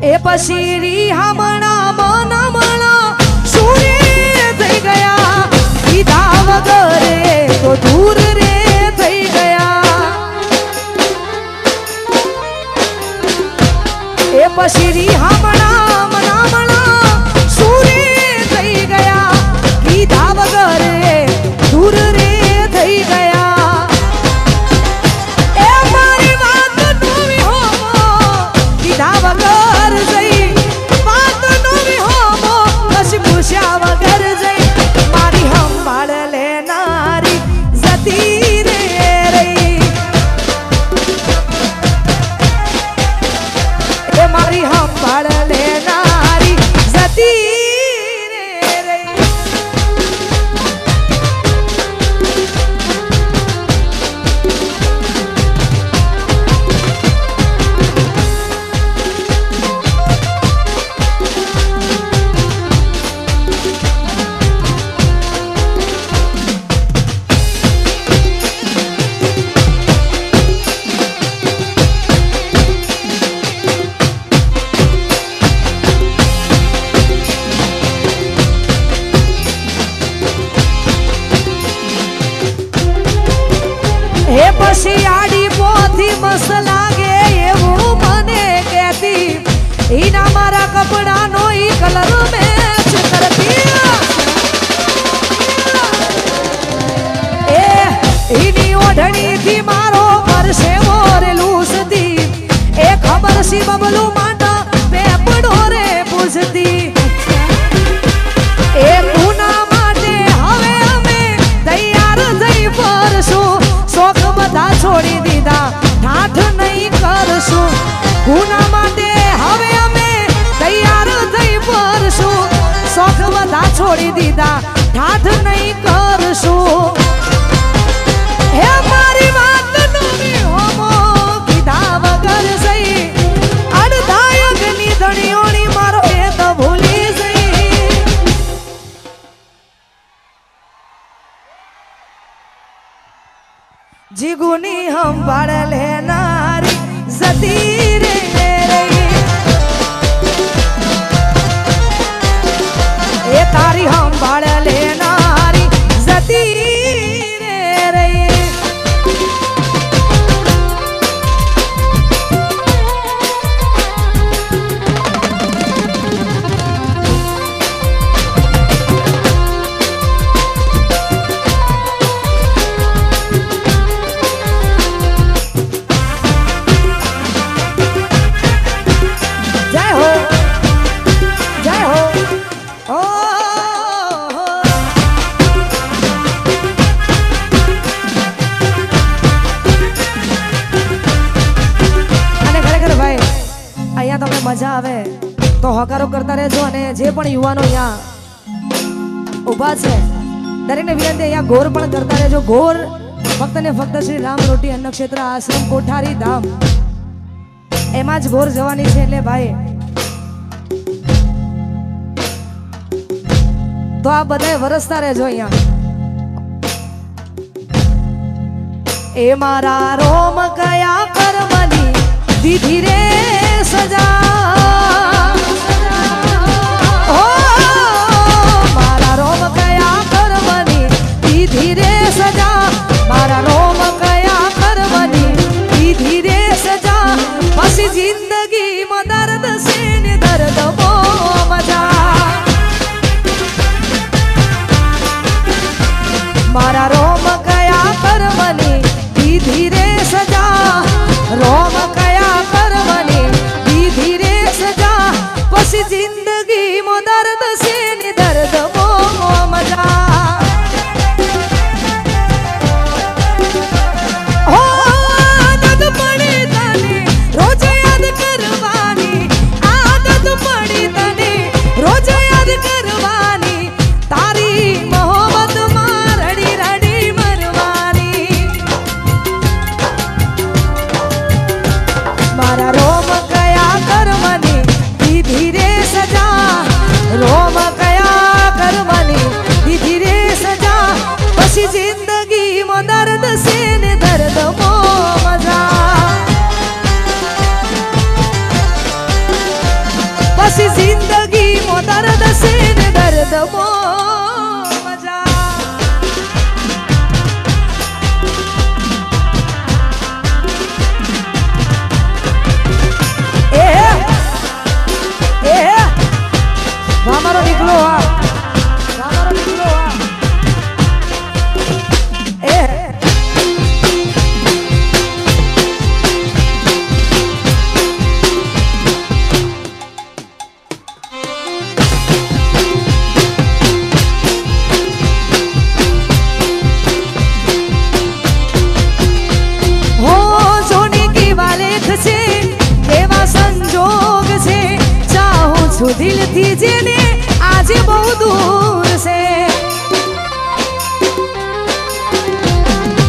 એ પછી હમણા મનમણા સુરે થઈ ગયા કીધા વગરે તો દૂર રે થઈ ગયા એ પછી હમણા મનમણા સુરે થઈ ગયા કીધા વગરે દૂર રે થઈ ગયા એ મારી વાત નવી હો કીધા વગર જઈ વાત નવી હો કશું પૂછ્યા વગર જઈ મારી સંભાળ લેનારી જતી રે રહી એ મારી સંભાળ લેનારી જતી હે પછી આડી પોથી મસ લાગે એવું મને કહેતી ઈના મારા કપડાનો ઈ કલર મેચ કરતી એ ઈની ઓઢણીથી મારો પરસેવો રે લૂસતી એ ખબર સી બબલું માટા પેપડો રે પૂછતી એ ગુના માટે હવે અમે તૈયાર થઈ ફરશું શોખ બધા છોડી દીધા ઠાઠ નહીં કરશું ગુના માટે હવે અમે તૈયાર થઈ ફરશું શોખ બધા છોડી દીધા ઠાઠ નહીં કરશું હે મારી વાત નવી હોમો કીધા વગર જઈ અડધા યુગની ધણીઓની મારો એ તો ભૂલી જઈ જીગુની સંભાળ લેનારી જતી રે રહી એ તારી સંભાળ લેનારી જતી રે રહી મજા આવે તો હકારો કરતા રહેજો અને જે પણ યુવાનો અહીંયા ઊભા છે દરેકને વિનંતી અહીંયા ગોર પણ કરતા રહેજો ગોર ફક્ત ને ફક્ત શ્રી રામ રોટી અન્નક્ષેત્ર આશ્રમ કોઠારી ધામ એમાં જ ગોર જવાની છે એટલે ભાઈ તો આ બધાય વરસતા રહેજો અહીંયા એ મારા રોમ કયા કર્મની દીધી રે સજા મારા રોમ કયા કર્મની દીધી રે સજા મારા રોમ કયા કર્મની દીધી રે સજા પછી જિંદગીમાં દર્દ છે ને દર્દ બહુ મજા મારા રોમ કયા કર્મની દીધી રે સજા રોમ કયા કર્મની દીધી રે પછી જિંદગી મો દર્દ છે ને દર્દ મો મજા મારો નીકળો મારો નીકળો દિલ થી જેને આજે બહુ દૂર છે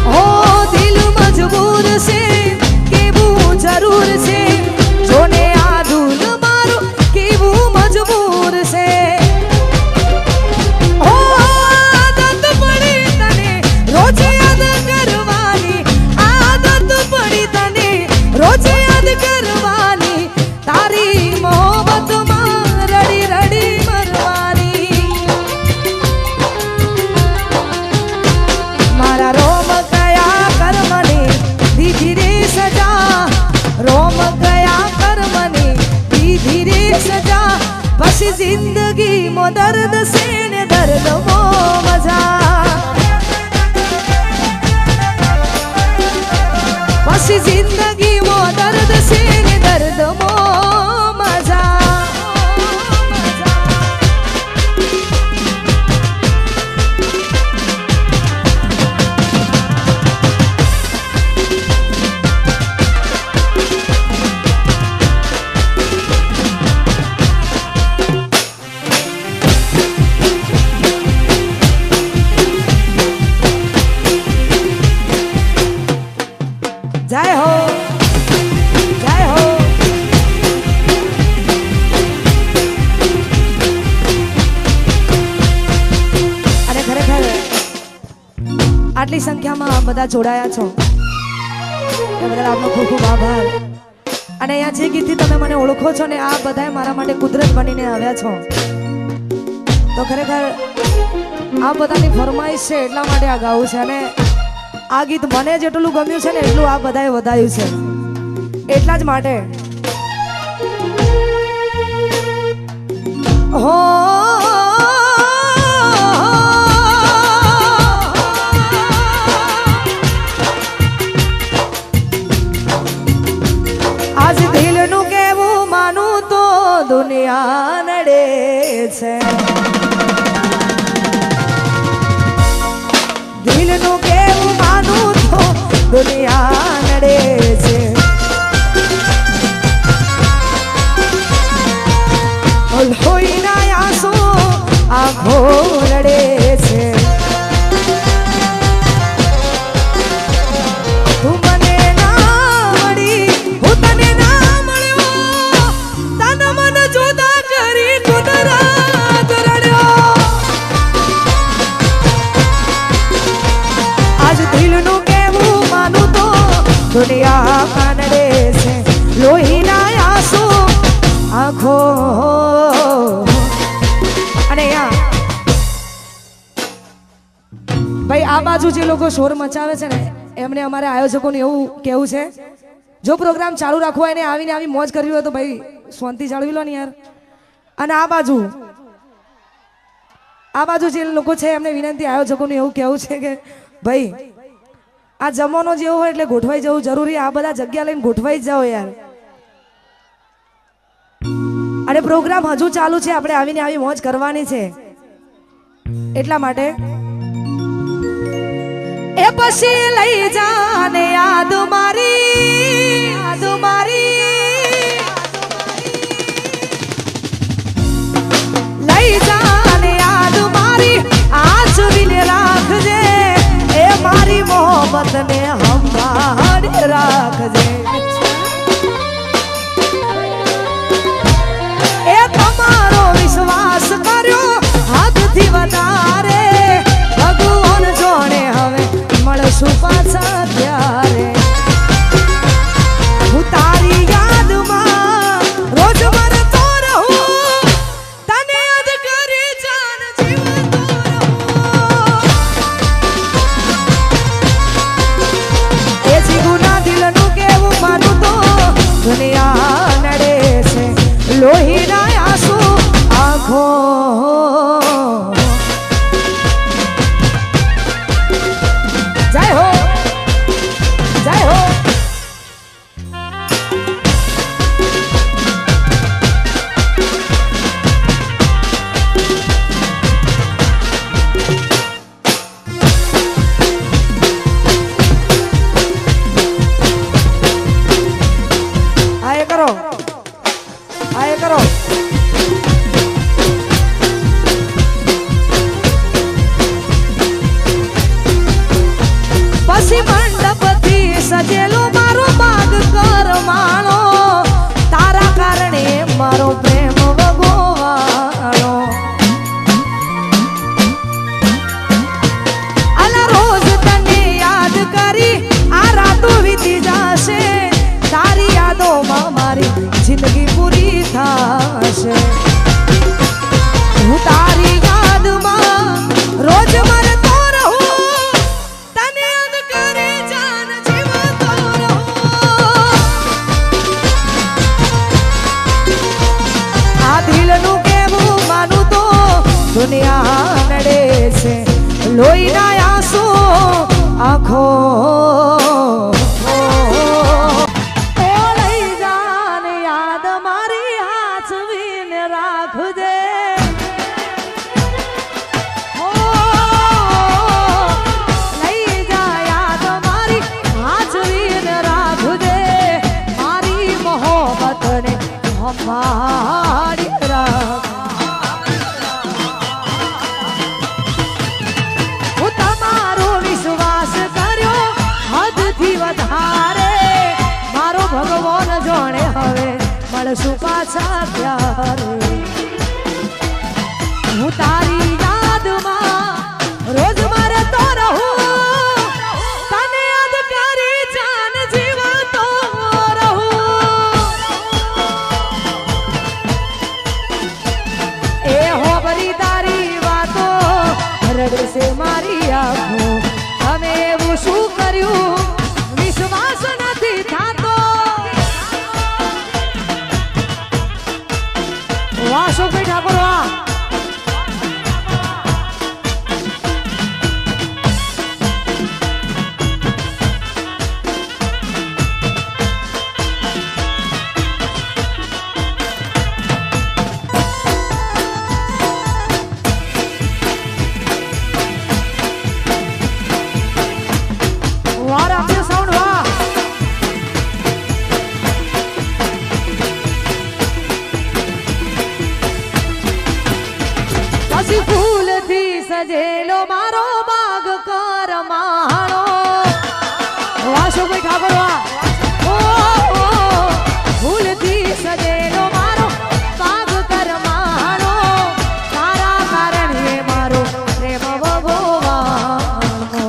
હો દિલ મજબૂર છે કેવું જરૂર છે જોને આ દૂર મારું કેવું મજબૂર છે હો આદત પડી તને રોજ યાદ કરવાની આદત પડી તને રોજ યાદ કરવાની તારી મોહબ્બતમાં પછી જિંદગી મો દર્દ છે ને દર્દ મો મજા પછી જિંદગી મો દર્દ છે ને દર્દ મો મજા જય હો જય હો અને ખરેખર આટલી સંખ્યામાં બધા જોડાયા છો એ બદલ આપનો ખૂબ ખૂબ આભાર અને અહીંયા જે ગીતથી તમે મને ઓળખો છો ને આ બધાએ મારા માટે કુદરત બનીને આવ્યા છો તો ખરેખર આ બધાની ફરમાઈશ છે એટલા માટે આ ગાવું છે અને આ ગીત મને જેટલું ગમ્યું છે ને એટલું આ બધાએ વધાયું છે એટલા જ માટે હો આજ દિલનું કેવું માનું તો દુનિયા નડે છે દિલનું કેવું માનું તો દુનિયા નડે છે લોહીના આંસુ આંખો રડે છે તું મને ના મળી હું તને ના મળ્યો તન મન જુદા કરી કુદરત રડ્યો આજ દિલનું કેવું માનું તો દુનિયા કાનડે છે લોહીના આંસુ આંખો અને ભાઈ આ બાજુ જે લોકો શોર મચાવે છે ને એમને અમારે આયોજકોને એવું કેવું છે જો પ્રોગ્રામ ચાલુ રાખવો હોય ને આવીને આવી મોજ કરવી હોય તો ભાઈ શાંતિ જાળવી લો ને યાર અને આ બાજુ જે લોકો છે એમને વિનંતી આયોજકોને એવું કેવું છે કે ભાઈ આ જમવાનો જેવો હોય એટલે ગોઠવાઈ જવું જરૂરી આ બધા જગ્યા લઈને ગોઠવાઈ જ જાઓ યાર અને પ્રોગ્રામ હજુ ચાલુ છે આપણે આવીને આવી મોજ કરવાની છે એટલા માટે એ પછી લઈ જાને યાદ મારી લઈ જાને યાદ મારી આજ વિને રાખજે એ મારી મોહબ્બત ને સંભાળી રાખજે એ તમારો વિશ્વાસ કર્યો હદથી વધારે ભગવાન જોડે હવે મળશું પાછા ત્યારે હું તારી યાદમાં રોજ મરતો રહું બોલો પછી મંડપથી સજેલો મારો બાગ કરમાણો તારા કારણે મારો પ્રેમ વગોવાળો અલા રોજ તને યાદ કરી આ રાતો વીતી જશે તારી યાદોમાં મારી જિંદગી પૂરી થશે હું તારી યાદમાં રોજ મરતો રહું તને યાદ કરે જાન જીવતો રહું આ દિલનું કેવું માનું તો દુનિયા નડે છે લોહીના આંસુ આંખો મળશું પાછા ત્યારે હું તારી યાદમાં રોજ મરતો રહું તને યાદ કરી જાન જીવતો રહું એ હોબરી તારી વાતો રડશે મારી આંખો અમે એવું શું કર્યું વિશ્વાસ નથી થતો વાહ શોકભાઈ ઠાકોર વાહ વાહ રામદેવ સાઉન્ડ વાહ પછી ફૂલથી સજેલો મારો બાગ કરમાણો વાહ શોભાઈ ઠાકોર વાહ ફૂલથી સજેલો મારો બાગ કરમાણો તારા કારણે મારો પ્રેમ ભગવાનનો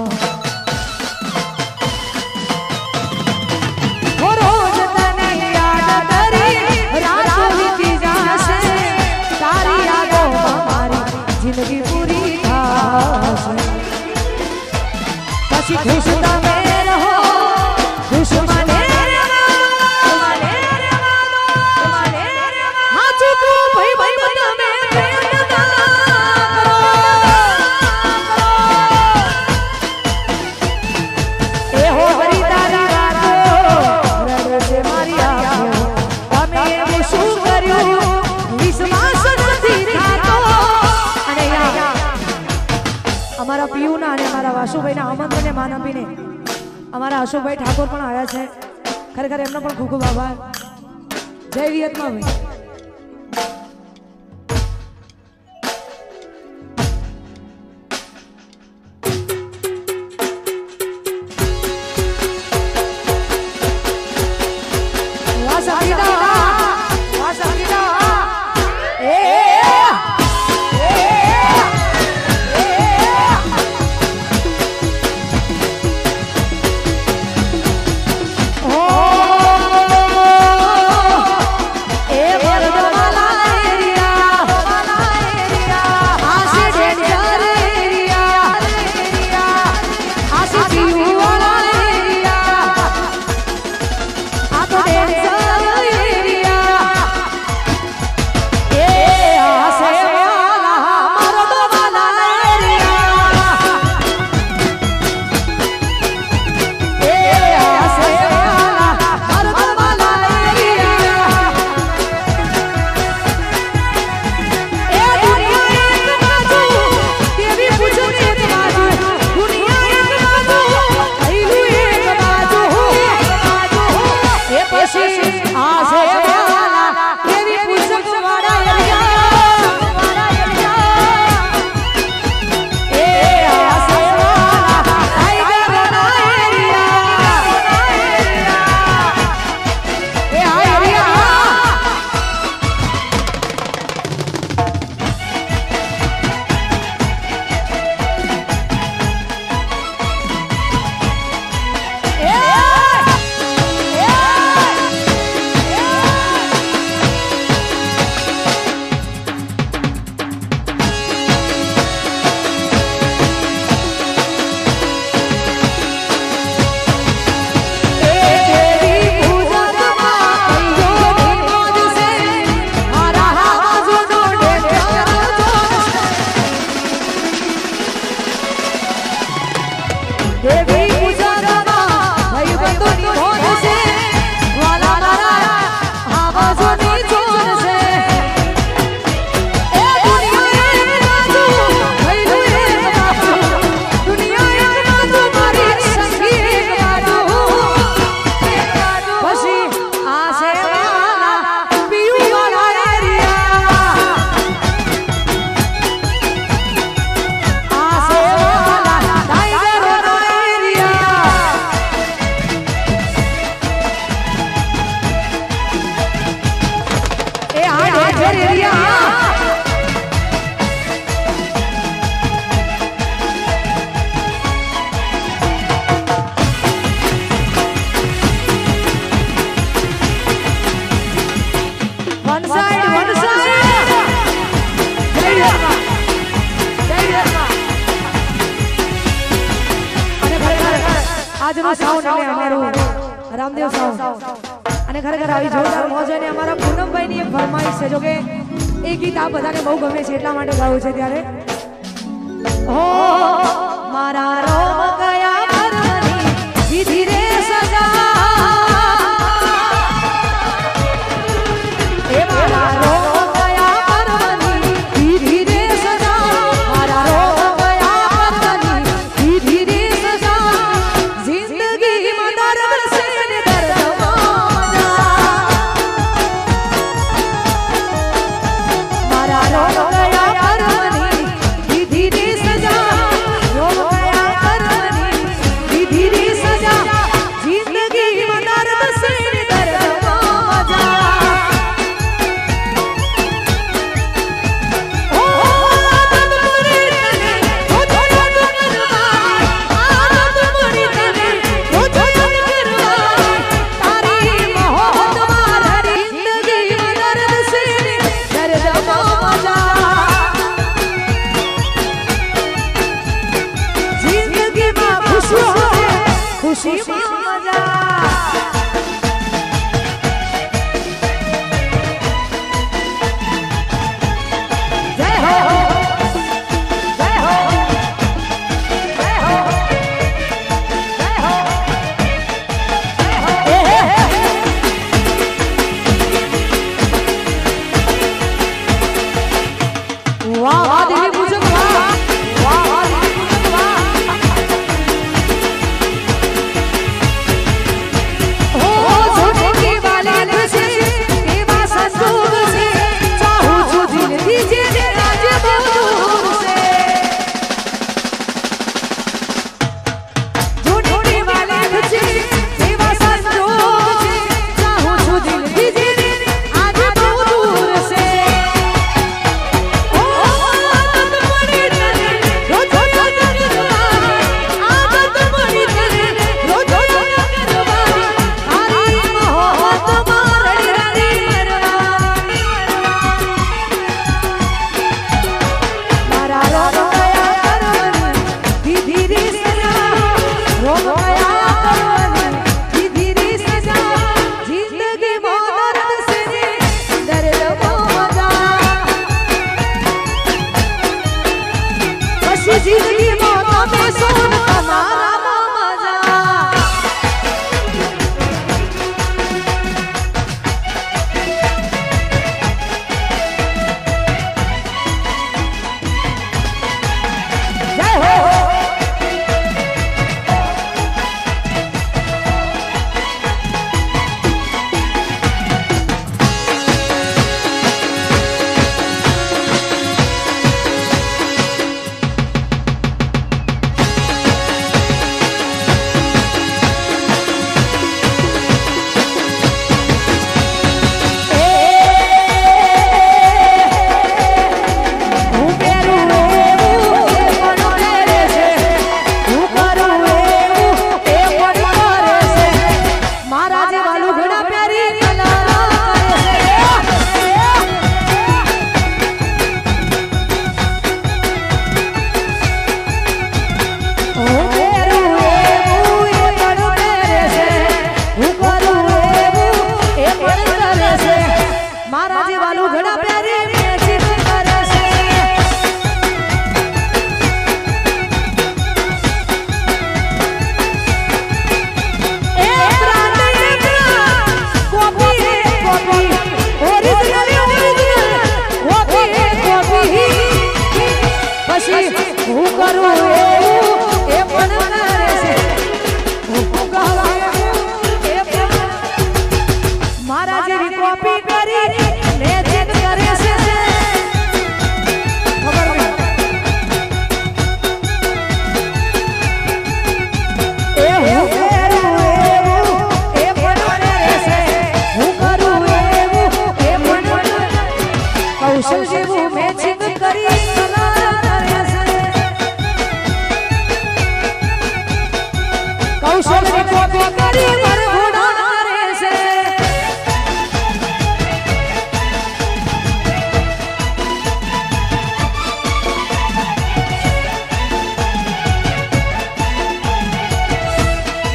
રોજ તને યાદ કરી રાત વીતી જશે તારી યાદોમાં મારી જિંદગી પૂરી થશે પછી ખુશ તમે રહો ખુશ મને હા ચૂકું ભાઈ ભાઈ તમે પ્રેમ ના કરો એ હો હરી તારી રાતો રડશે મારી આંખો તમે એવું શું કર્યું વિશ્વાસ નથી થતો અમારા પિયુના અને અમારા વાસુભાઈના આમંત્રણને માન આપીને અમારા અશોકભાઈ ઠાકોર પણ આવ્યા છે ખરેખર એમનો પણ ખૂબ ખૂબ આભાર જય વિયતમાં ભાઈ એ રેડિયા વન સાઈડ આજનો સાઉન્ડ એટલે અમારું રામદેવ સાઉન્ડ અને ખરેખર આવી જોરદાર મોજ અને અમારા પૂનમભાઈ ની એક ફરમાઈશ છે જો કે એ ગીત આ બધાને બહુ ગમે છે એટલા માટે ગાવું છે ત્યારે હો મારા રોમ ગયા પરમની વિધિ રે સજા એ મારા રોમ ગયા પરમની વિધિ રે સજા મારા રોમ ગયા પરમની વિધિ રે સજા જિંદગી માં દર્દ સે ને દર્દ મારા રોમ ગયા પરમની વિધિ રે સજા રોમ ગયા પરમની કૌશલ જેવું મેચિંગ કરી કૌશલ ની કોપી કરી મર ઘોડા રે છે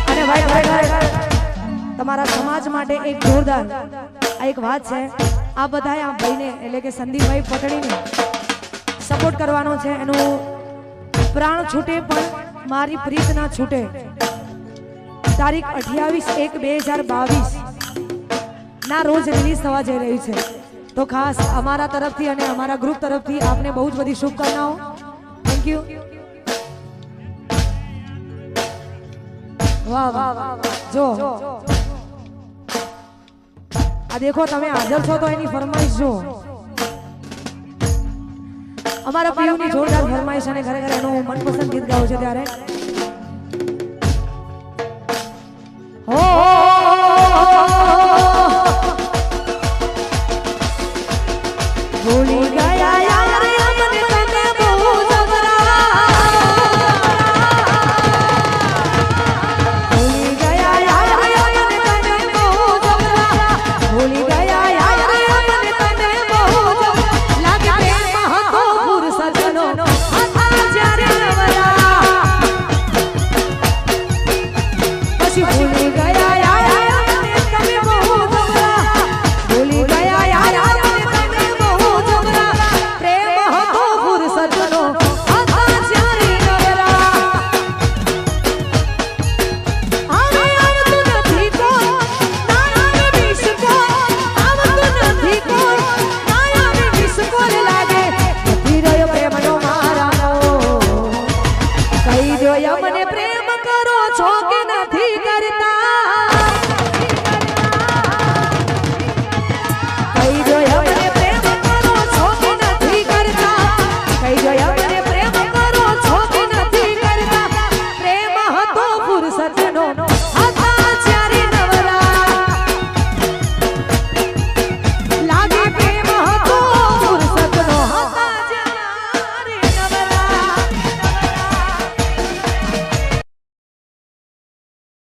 અને ભાઈ તમારા સમાજ માટે એક જોરદાર આ એક વાત છે આ બધાએ આ ભાઈને એટલે કે સંદીપભાઈ પટણીને સપોર્ટ કરવાનો છે એનું પ્રાણ છૂટે પણ મારી પ્રીત ના છૂટે તારીખ 28/1/2022 ના રોજ રિલીઝ થવા જઈ રહી છે તો ખાસ અમારા તરફથી અને અમારા ગ્રુપ તરફથી આપને બહુ જ બધી શુભકામનાઓ થેન્ક યુ વાહ વાહ જો આ દેખો તમે હાજર છો તો એની ફરમાઈશ જો અમારા પીયુની જોરદાર ફરમાઈશ અને ખરેખર એનું મનપસંદ ગીત ગાવું છે ત્યારે હો ભૂલી ગયા